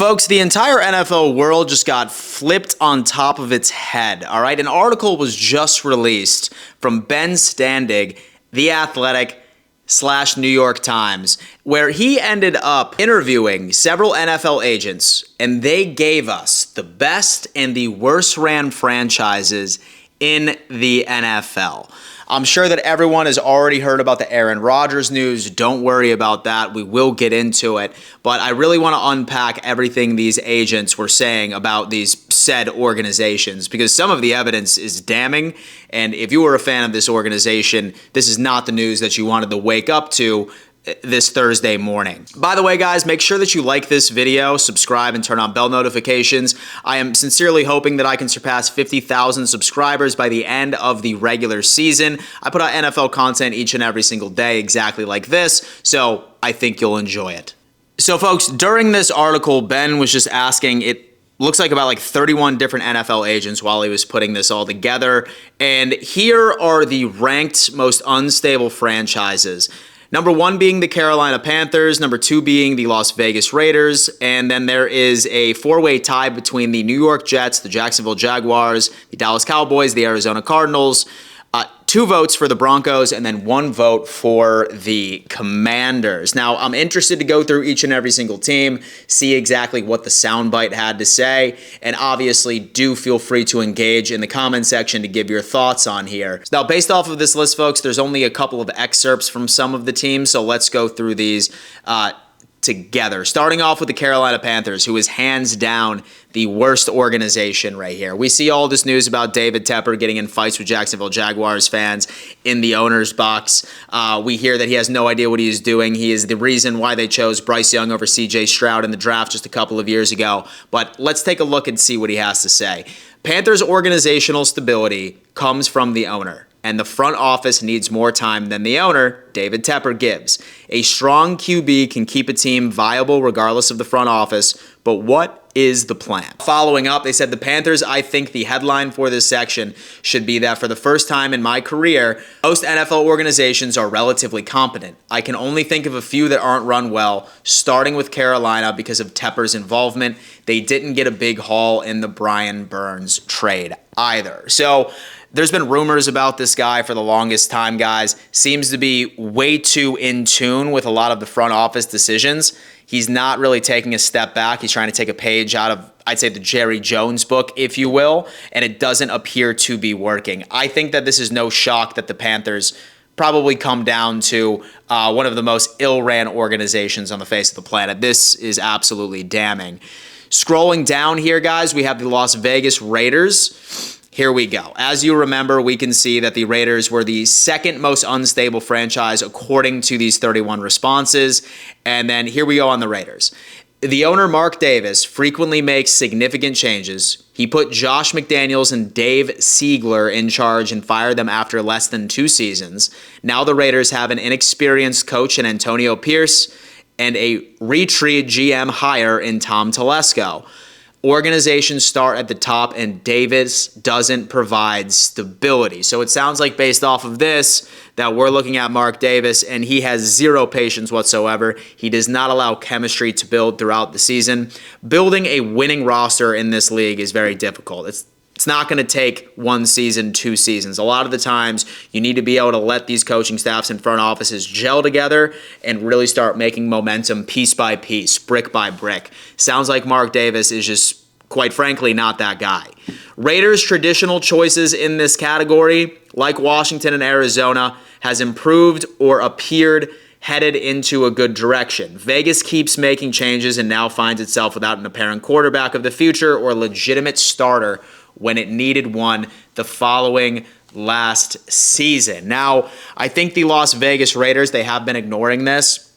Folks, the entire NFL world just got flipped on top of its head, all right? An article was just released from Ben Standig, The Athletic / New York Times, where he ended up interviewing several NFL agents, and they gave us the best and the worst ran franchises in the NFL. I'm sure that everyone has already heard about the Aaron Rodgers news. Don't worry about that. We will get into it. But I really want to unpack everything these agents were saying about these said organizations, because some of the evidence is damning. And if you were a fan of this organization, this is not the news that you wanted to wake up to this Thursday morning. By the way, guys, make sure that you like this video, subscribe, and turn on bell notifications. I am sincerely hoping that I can surpass 50,000 subscribers by the end of the regular season. I put out NFL content each and every single day exactly like this, so I think you'll enjoy it. So, folks, during this article, Ben was just asking, it looks like about 31 different NFL agents while he was putting this all together, and here are the ranked most unstable franchises. Number 1 being the Carolina Panthers, number 2 being the Las Vegas Raiders, and then there is a four-way tie between the New York Jets, the Jacksonville Jaguars, the Dallas Cowboys, the Arizona Cardinals, 2 votes for the Broncos, and then 1 vote for the Commanders. Now, I'm interested to go through each and every single team, see exactly what the soundbite had to say, and obviously do feel free to engage in the comment section to give your thoughts on here. Now, based off of this list, folks, there's only a couple of excerpts from some of the teams, so let's go through these together. Starting off with the Carolina Panthers, who is hands down the worst organization right here. We see all this news about David Tepper getting in fights with Jacksonville Jaguars fans in the owner's box. We hear that he has no idea what he is doing. He is the reason why they chose Bryce Young over C.J. Stroud in the draft just a couple of years ago. But let's take a look and see what he has to say. Panthers' organizational stability comes from the owner, and the front office needs more time than the owner, David Tepper, gives. A strong QB can keep a team viable regardless of the front office, but what is the plan? Following up, they said the Panthers, I think the headline for this section should be that for the first time in my career, most NFL organizations are relatively competent. I can only think of a few that aren't run well, starting with Carolina because of Tepper's involvement. They didn't get a big haul in the Brian Burns trade either. So there's been rumors about this guy for the longest time, guys. Seems to be way too in tune with a lot of the front office decisions. He's not really taking a step back. He's trying to take a page out of, I'd say, the Jerry Jones book, if you will, and it doesn't appear to be working. I think that this is no shock that the Panthers probably come down to one of the most ill-ran organizations on the face of the planet. This is absolutely damning. Scrolling down here, guys, we have the Las Vegas Raiders. Here we go. As you remember, we can see that the Raiders were the second most unstable franchise according to these 31 responses. And then here we go on the Raiders. The owner, Mark Davis, frequently makes significant changes. He put Josh McDaniels and Dave Siegler in charge and fired them after less than 2 seasons. Now the Raiders have an inexperienced coach in Antonio Pierce and a retread GM hire in Tom Telesco. Organizations start at the top, and Davis doesn't provide stability. So it sounds like based off of this that we're looking at Mark Davis, and he has zero patience whatsoever. He does not allow chemistry to build throughout the season. Building a winning roster in this league is very difficult. It's not going to take 1 season, 2 seasons. A lot of the times, you need to be able to let these coaching staffs and front offices gel together and really start making momentum piece by piece, brick by brick. Sounds like Mark Davis is just, quite frankly, not that guy. Raiders' traditional choices in this category, like Washington and Arizona, has improved or appeared headed into a good direction. Vegas keeps making changes and now finds itself without an apparent quarterback of the future or legitimate starter when it needed one the following last season. Now, I think the Las Vegas Raiders, they have been ignoring this.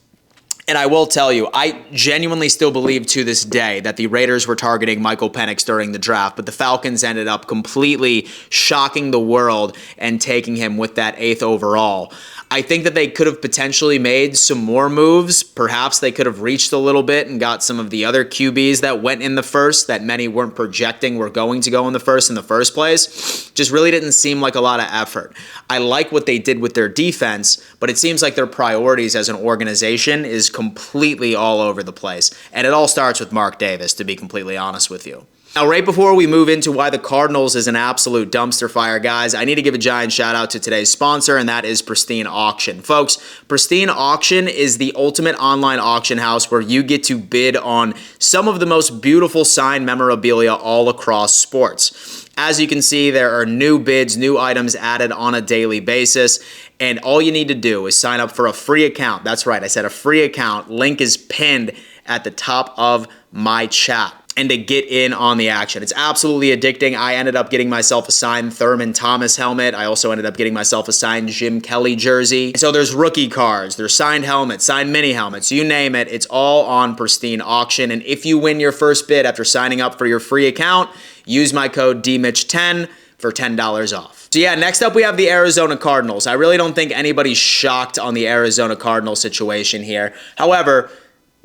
And I will tell you, I genuinely still believe to this day that the Raiders were targeting Michael Penix during the draft, but the Falcons ended up completely shocking the world and taking him with that 8th overall. I think that they could have potentially made some more moves. Perhaps they could have reached a little bit and got some of the other QBs that went in the first that many weren't projecting were going to go in the first place. Just really didn't seem like a lot of effort. I like what they did with their defense, but it seems like their priorities as an organization is completely all over the place. And it all starts with Mark Davis, to be completely honest with you. Now, right before we move into why the Cardinals is an absolute dumpster fire, guys, I need to give a giant shout out to today's sponsor, and that is Pristine Auction. Folks, Pristine Auction is the ultimate online auction house where you get to bid on some of the most beautiful signed memorabilia all across sports. As you can see, there are new bids, new items added on a daily basis, and all you need to do is sign up for a free account. That's right, I said a free account. Link is pinned at the top of my chat. And to get in on the action. It's absolutely addicting. I ended up getting myself a signed Thurman Thomas helmet. I also ended up getting myself a signed Jim Kelly jersey. So there's rookie cards, there's signed helmets, signed mini helmets, you name it. It's all on Pristine Auction. And if you win your first bid after signing up for your free account, use my code DMitch10 for $10 off. So yeah, next up we have the Arizona Cardinals. I really don't think anybody's shocked on the Arizona Cardinals situation here. However,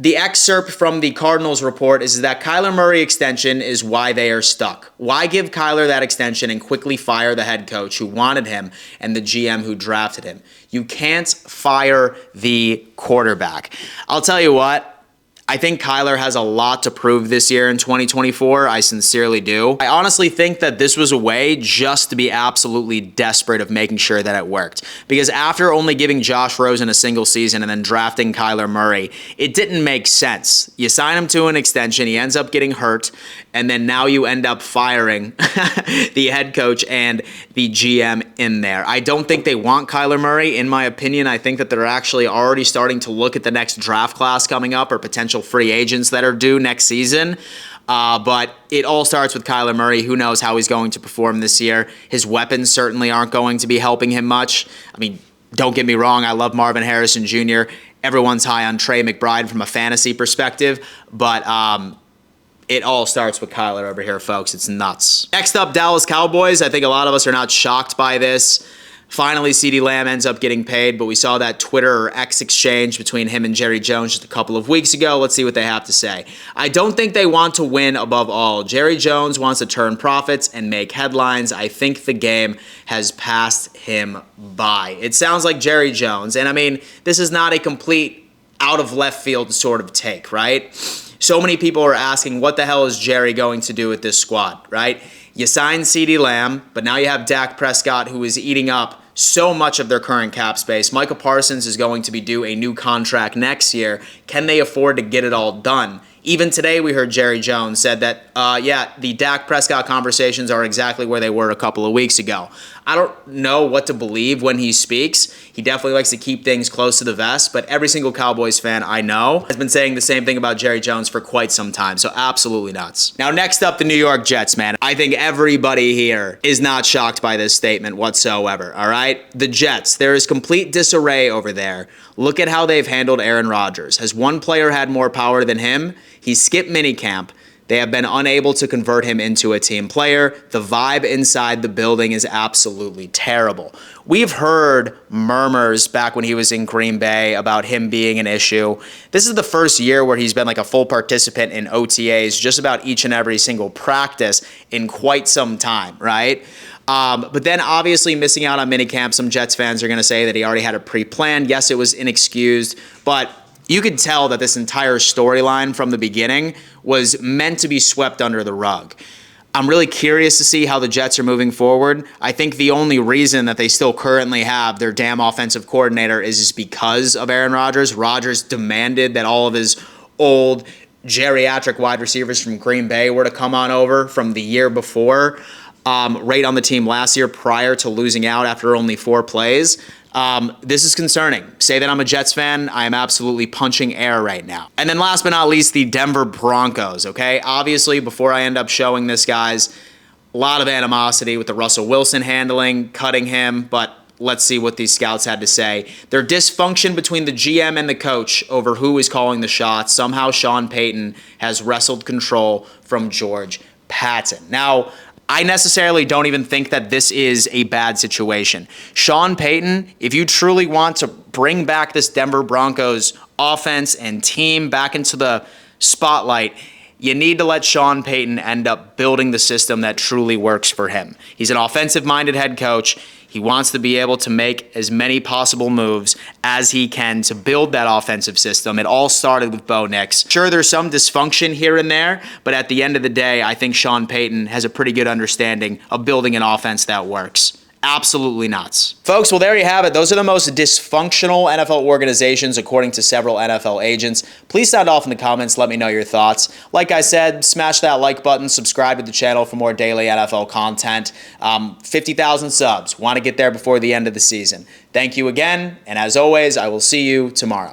the excerpt from the Cardinals report is that Kyler Murray extension is why they are stuck. Why give Kyler that extension and quickly fire the head coach who wanted him and the GM who drafted him? You can't fire the quarterback. I'll tell you what. I think Kyler has a lot to prove this year in 2024. I sincerely do. I honestly think that this was a way just to be absolutely desperate of making sure that it worked. Because after only giving Josh Rosen a single season and then drafting Kyler Murray, it didn't make sense. You sign him to an extension, he ends up getting hurt, and then now you end up firing the head coach and the GM in there. I don't think they want Kyler Murray. In my opinion, I think that they're actually already starting to look at the next draft class coming up or potential free agents that are due next season. But it all starts with Kyler Murray. Who knows how he's going to perform this year? His weapons certainly aren't going to be helping him much. I mean, don't get me wrong. I love Marvin Harrison Jr. Everyone's high on Trey McBride from a fantasy perspective. But it all starts with Kyler over here, folks. It's nuts. Next up, Dallas Cowboys. I think a lot of us are not shocked by this. Finally, CeeDee Lamb ends up getting paid, but we saw that Twitter or X exchange between him and Jerry Jones just a couple of weeks ago. Let's see what they have to say. I don't think they want to win above all. Jerry Jones wants to turn profits and make headlines. I think the game has passed him by. It sounds like Jerry Jones, and I mean, this is not a complete out of left field sort of take, right? So many people are asking, what the hell is Jerry going to do with this squad, right? You signed CeeDee Lamb, but now you have Dak Prescott, who is eating up so much of their current cap space. Micah Parsons is going to be due a new contract next year. Can they afford to get it all done? Even today, we heard Jerry Jones said that, yeah, the Dak Prescott conversations are exactly where they were a couple of weeks ago. I don't know what to believe when he speaks. He definitely likes to keep things close to the vest, but every single Cowboys fan I know has been saying the same thing about Jerry Jones for quite some time, so absolutely nuts. Now, next up, the New York Jets, man. I think everybody here is not shocked by this statement whatsoever, all right? The Jets, there is complete disarray over there. Look at how they've handled Aaron Rodgers. Has one player had more power than him? He skipped minicamp. They have been unable to convert him into a team player. The vibe inside the building is absolutely terrible. We've heard murmurs back when he was in Green Bay about him being an issue. This is the first year where he's been like a full participant in OTAs just about each and every single practice in quite some time, right? But then obviously missing out on minicamp, some Jets fans are going to say that he already had it pre-planned. Yes, it was inexcused, but you could tell that this entire storyline from the beginning was meant to be swept under the rug. I'm really curious to see how the Jets are moving forward. I think the only reason that they still currently have their damn offensive coordinator is because of Aaron Rodgers. Rodgers demanded that all of his old geriatric wide receivers from Green Bay were to come on over from the year before, right on the team last year prior to losing out after only 4 plays. This is concerning. Say that I'm a Jets fan, I am absolutely punching air right now. And then last but not least, the Denver Broncos, okay? Obviously, before I end up showing this, guys, a lot of animosity with the Russell Wilson handling, cutting him, but let's see what these scouts had to say. Their dysfunction between the GM and the coach over who is calling the shots. Somehow Sean Payton has wrestled control from George Patton. Now, I necessarily don't even think that this is a bad situation. Sean Payton, if you truly want to bring back this Denver Broncos offense and team back into the spotlight, you need to let Sean Payton end up building the system that truly works for him. He's an offensive-minded head coach. He wants to be able to make as many possible moves as he can to build that offensive system. It all started with Bo Nix. Sure, there's some dysfunction here and there, but at the end of the day, I think Sean Payton has a pretty good understanding of building an offense that works. Absolutely nuts. Folks, well, there you have it. Those are the most dysfunctional NFL organizations according to several NFL agents. Please sound off in the comments. Let me know your thoughts. Like I said, smash that like button. Subscribe to the channel for more daily NFL content. 50,000 subs. Want to get there before the end of the season. Thank you again. And as always, I will see you tomorrow.